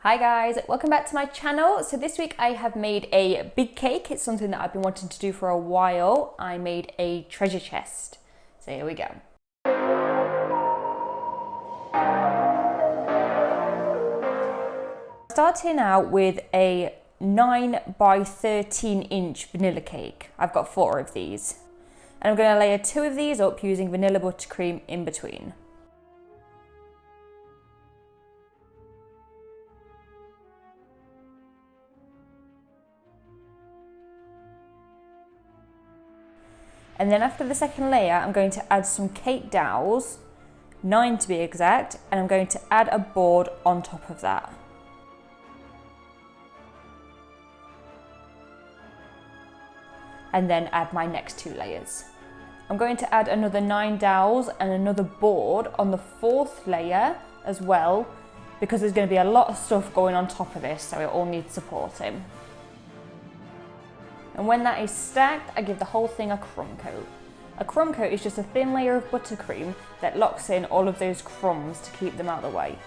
Hi guys, welcome back to my channel. So this week I have made a big cake. It's something that I've been wanting to do for a while. I made a treasure chest. So here we go. Starting out with a 9 by 13 inch vanilla cake. I've got 4 of these. And I'm going to layer 2 of these up using vanilla buttercream in between. And then after the second layer, I'm going to add some cake dowels, 9 to be exact, and I'm going to add a board on top of that. And then add my next 2 layers. I'm going to add another 9 dowels and another board on the 4th layer as well, because there's going to be a lot of stuff going on top of this, so it all needs supporting. And when that is stacked, I give the whole thing a crumb coat. A crumb coat is just a thin layer of buttercream that locks in all of those crumbs to keep them out of the way.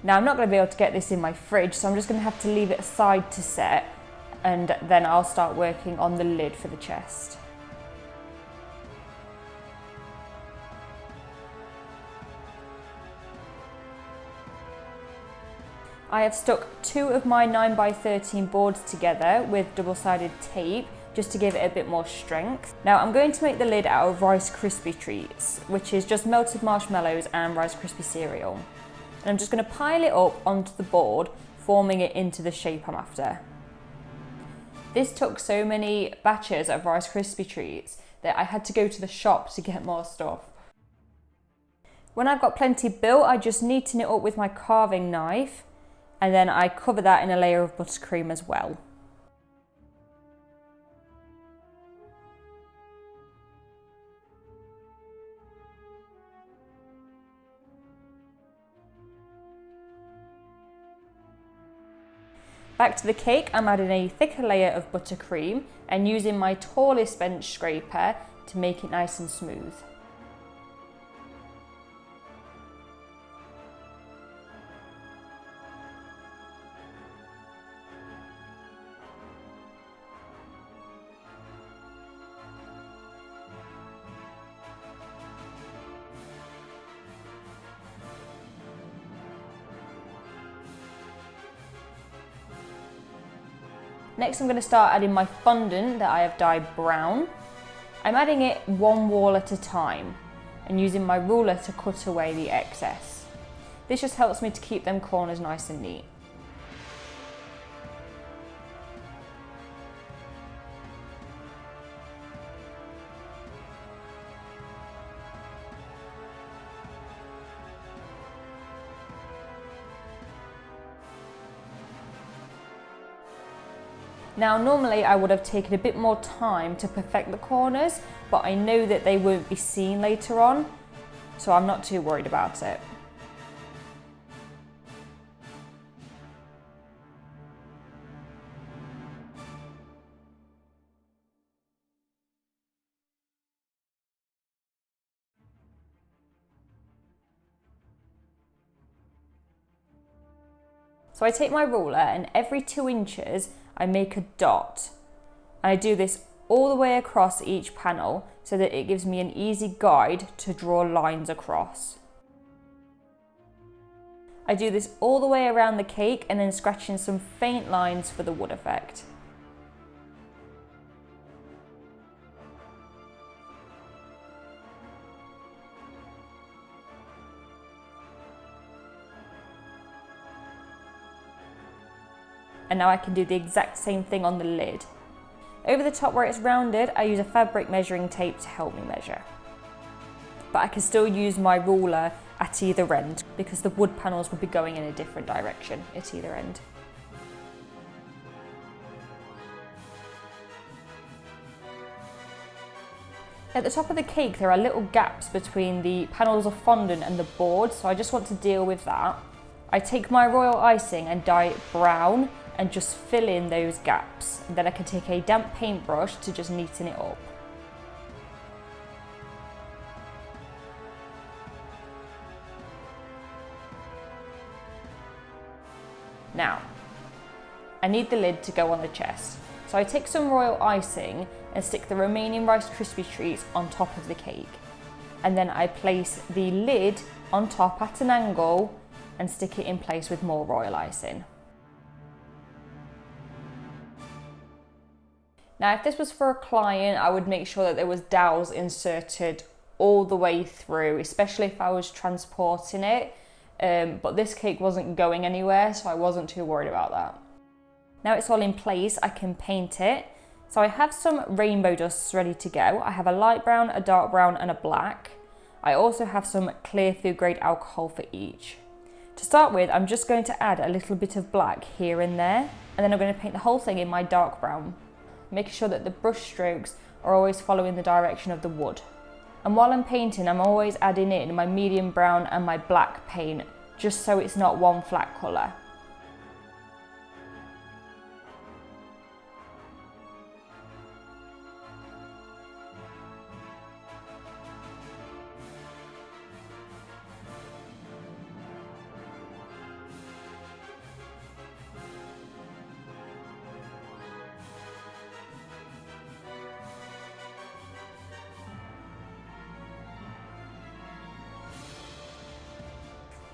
Now I'm not going to be able to get this in my fridge, so I'm just going to have to leave it aside to set, and then I'll start working on the lid for the chest. I have stuck 2 of my 9 by 13 boards together with double-sided tape just to give it a bit more strength. Now I'm going to make the lid out of Rice Krispie treats, which is just melted marshmallows and Rice Krispie cereal. And I'm just going to pile it up onto the board, forming it into the shape I'm after. This took so many batches of Rice Krispie treats that I had to go to the shop to get more stuff. When I've got plenty built, I just neaten it up with my carving knife, and then I cover that in a layer of buttercream as well. Back to the cake, I'm adding a thicker layer of buttercream and using my tallest bench scraper to make it nice and smooth. Next I'm going to start adding my fondant that I have dyed brown. I'm adding it one wall at a time and using my ruler to cut away the excess. This just helps me to keep them corners nice and neat. Now normally I would have taken a bit more time to perfect the corners, but I know that they won't be seen later on, so I'm not too worried about it. So I take my ruler and every 2 inches I make a dot. And I do this all the way across each panel so that it gives me an easy guide to draw lines across. I do this all the way around the cake and then scratching some faint lines for the wood effect. And now I can do the exact same thing on the lid. Over the top where it's rounded, I use a fabric measuring tape to help me measure. But I can still use my ruler at either end because the wood panels will be going in a different direction at either end. At the top of the cake there are little gaps between the panels of fondant and the board, so I just want to deal with that. I take my royal icing and dye it brown and just fill in those gaps. And then I can take a damp paintbrush to just neaten it up. Now, I need the lid to go on the chest. So I take some royal icing and stick the remaining Rice Krispie treats on top of the cake. And then I place the lid on top at an angle and stick it in place with more royal icing. Now, if this was for a client, I would make sure that there was dowels inserted all the way through, especially if I was transporting it. But this cake wasn't going anywhere, so I wasn't too worried about that. Now it's all in place, I can paint it. So I have some rainbow dusts ready to go. I have a light brown, a dark brown, and a black. I also have some clear food grade alcohol for each. To start with, I'm just going to add a little bit of black here and there, and then I'm going to paint the whole thing in my dark brown, making sure that the brush strokes are always following the direction of the wood. And while I'm painting, I'm always adding in my medium brown and my black paint, just so it's not one flat colour.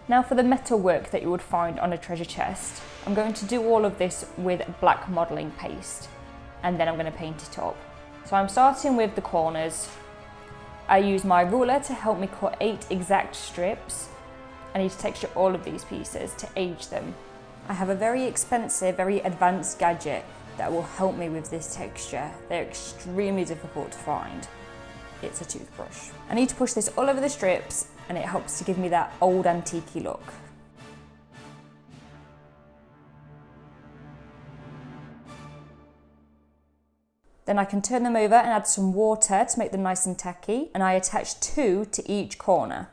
Now for the metal work that you would find on a treasure chest, I'm going to do all of this with black modelling paste, and then I'm going to paint it up. So I'm starting with the corners. I use my ruler to help me cut 8 exact strips. I need to texture all of these pieces to age them. I have a very expensive, very advanced gadget that will help me with this texture. They're extremely difficult to find. It's a toothbrush. I need to push this all over the strips, and it helps to give me that old antique look. Then I can turn them over and add some water to make them nice and tacky, and I attach 2 to each corner.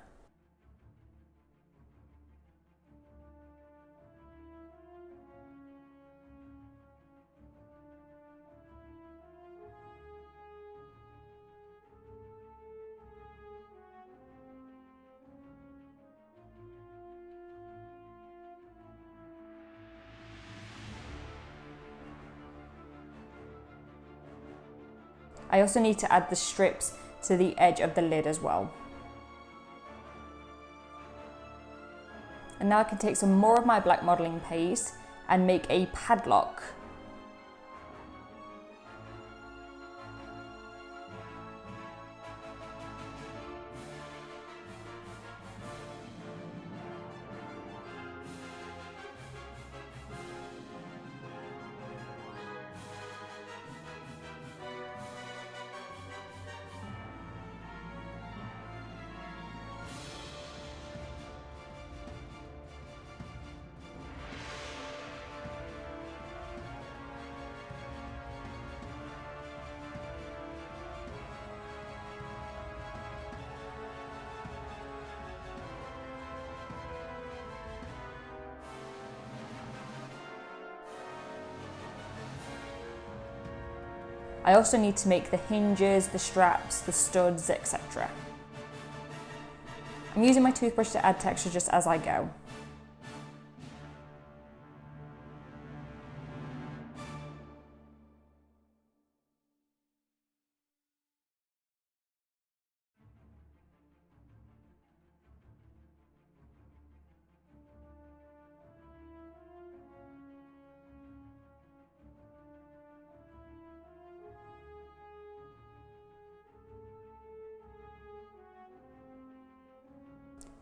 I also need to add the strips to the edge of the lid as well. And now I can take some more of my black modelling paste and make a padlock. I also need to make the hinges, the straps, the studs, etc. I'm using my toothbrush to add texture just as I go.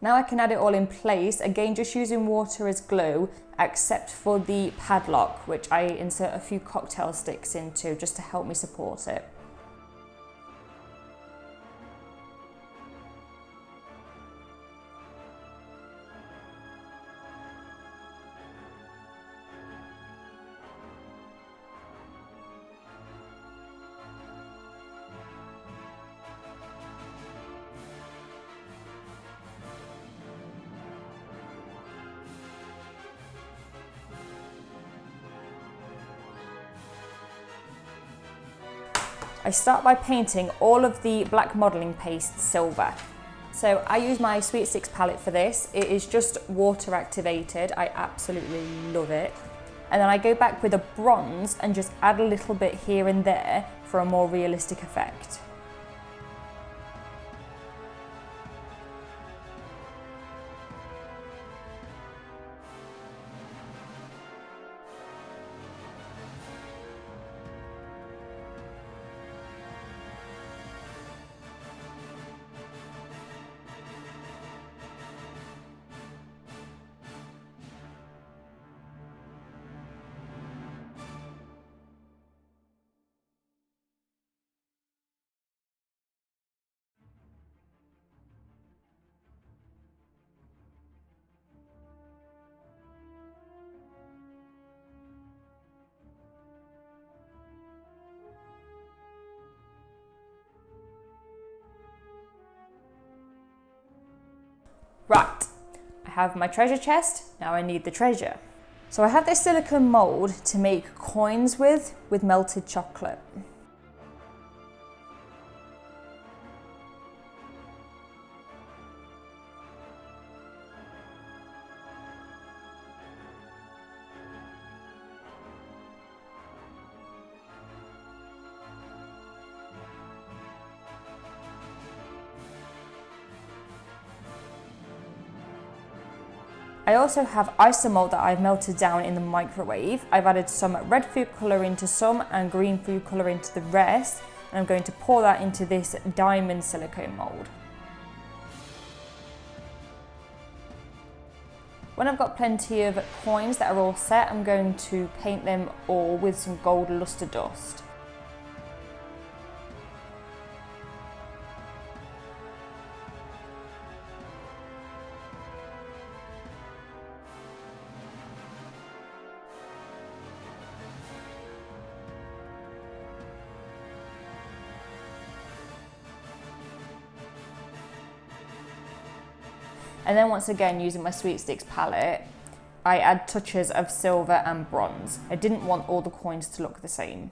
Now I can add it all in place, again just using water as glue, except for the padlock, which I insert a few cocktail sticks into just to help me support it. I start by painting all of the black modelling paste silver. So I use my Sweet Sticks palette for this. It is just water activated. I absolutely love it. And then I go back with a bronze and just add a little bit here and there for a more realistic effect. Right, I have my treasure chest, now I need the treasure. So I have this silicone mould to make coins with melted chocolate. I also have isomalt that I've melted down in the microwave. I've added some red food colour into some and green food colour into the rest, and I'm going to pour that into this diamond silicone mould. When I've got plenty of coins that are all set, I'm going to paint them all with some gold lustre dust. And then once again, using my Sweet Sticks palette, I add touches of silver and bronze. I didn't want all the coins to look the same.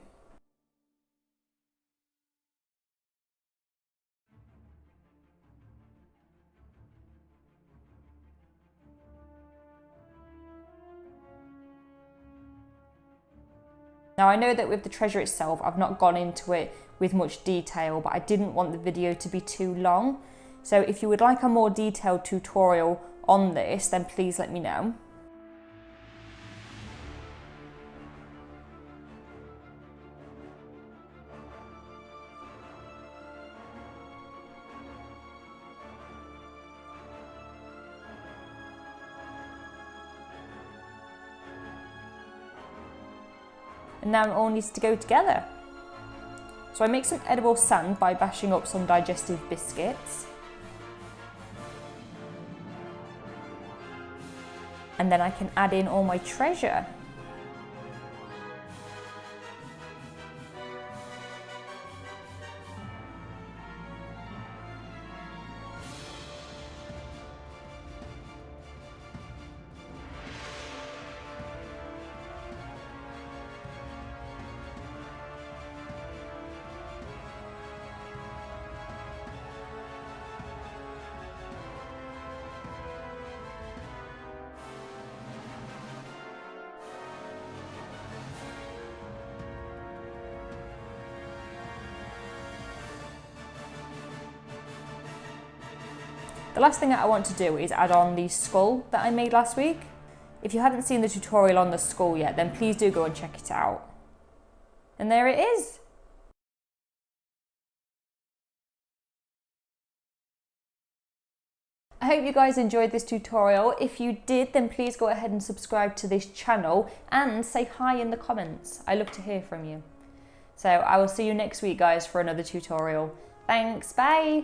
Now I know that with the treasure itself, I've not gone into it with much detail, but I didn't want the video to be too long. So if you would like a more detailed tutorial on this, then please let me know. And now it all needs to go together. So I make some edible sand by bashing up some digestive biscuits. And then I can add in all my treasure. The last thing that I want to do is add on the skull that I made last week. If you hadn't seen the tutorial on the skull yet, then please do go and check it out. And there it is. I hope you guys enjoyed this tutorial. If you did, then please go ahead and subscribe to this channel and say hi in the comments. I love to hear from you. So I will see you next week, guys, for another tutorial. Thanks, bye.